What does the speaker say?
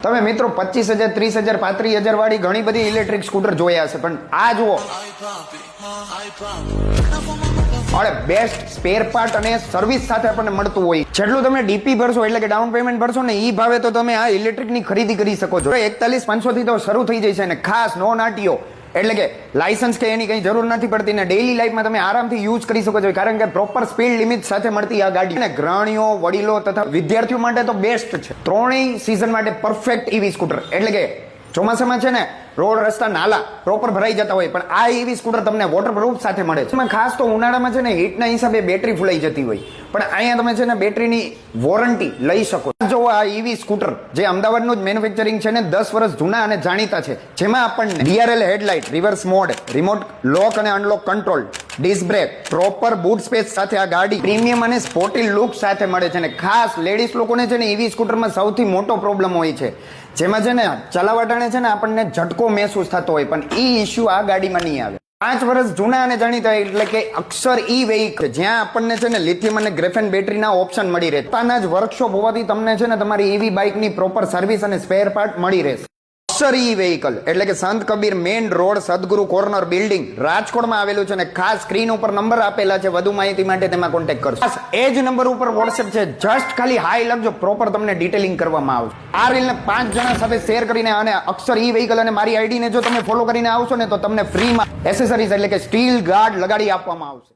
તમે મિત્રો 25,000 30,000 35,000 વાળી ઘણી બધી ઇલેક્ટ્રિક સ્કૂટર જોયા હશે, પણ આ જુઓ અરે બેસ્ટ સ્પેર પાર્ટ અને સર્વિસ સાથે આપણને મળતું હોય. જેટલું તમે ડીપી ભરશો એટલે કે ડાઉન પેમેન્ટ ભરશો ને એ ભાવે તો તમે આ ઇલેક્ટ્રિકની ખરીદી કરી શકો છો. 41,500 થી તો શરૂ થઈ જાય છે, અને ખાસ નોન આરટીઓ એટલે કે લાયસન્સ કે એની કઈ જરૂર નથી પડતી ને ડેઈલી લાઈફમાં તમે આરામથી યુઝ કરી શકો છો, કારણ કે પ્રોપર સ્પીડ લિમિટ સાથે મળતી આ ગાડી અને ગૃહિણીઓ, વડીલો તથા વિદ્યાર્થીઓ માટે તો બેસ્ટ છે. ત્રણેય સિઝન માટે પરફેક્ટ ઈવી સ્કૂટર. એટલે કે ચોમાસામાં છે ને રોડ રસ્તા નાલા પ્રોપર ભરાઈ જતા હોય, પણ આ ઈવી સ્કૂટર તમને વોટરપ્રૂફ સાથે મળે છે. ખાસ તો ઉનાળામાં છે ને હીટના હિસાબે બેટરી ફૂલાઈ જતી હોય, પણ અહીંયા તમે છે ને બેટરીની વોરંટી લઈ શકો. જો આ ઈવી સ્કૂટર જે અમદાવાદનું જ મેન્યુફેક્ચરિંગ છે ને 10 વર્ષ જૂના અને જાણીતા છે, જેમાં આપણને DRL headlight, reverse mode, remote lock અને unlock control, disc brake, proper boot space સાથે આ ગાડી પ્રીમિયમ અને સ્પોર્ટી લુક સાથે મળે છે. અને ખાસ લેડીઝ લોકોને છે ને ઈવી સ્કૂટરમાં સૌથી મોટો પ્રોબ્લેમ હોય છે, જેમાં છે ને ચલાવવા ટાણે છે ને આપણને ઝટકો મહેસૂસ થતો હોય, પણ ઈ ઇશ્યુ આ ગાડીમાં નહીં આવે. 5 વર્ષ જૂના અને જાણીતા એટલે કે અક્ષર ઈ વેહિકલ, જ્યાં આપણને છે ને લિથિયમ અને ગ્રેફેન બેટરીના ઓપ્શન મળી રહે. પોતાના જ વર્કશોપ હોવાથી તમને છે ને તમારી ઈવી બાઇકની પ્રોપર સર્વિસ અને સ્પેર પાર્ટ મળી રહેશે. અક્ષર ઈ વેહિકલ એટલે કે સંત કબીર મેઇન રોડ, સદગુરુ કોર્નર બિલ્ડિંગ, રાજકોટમાં આવેલું છે. અને ખાસ સ્ક્રીન ઉપર નંબર આપેલા છે, વધુ માહિતી માટે તેમાં કોન્ટેક્ટ કરજો. ખાસ એ જ નંબર ઉપર વોટ્સએપ છે, જસ્ટ ખાલી હાઈ લખજો, પ્રોપર તમને ડિટેલિંગ કરવામાં આવશે. આ રીલને 5 જણા સાથે શેર કરીને અને અક્ષર ઈ વેહિકલ અને મારી આઈડીને જો તમે ફોલો કરીને આવશો ને તો તમને ફ્રીમાં એસેસરીઝ એટલે કે સ્ટીલ ગાર્ડ લગાડી આપવામાં આવશે.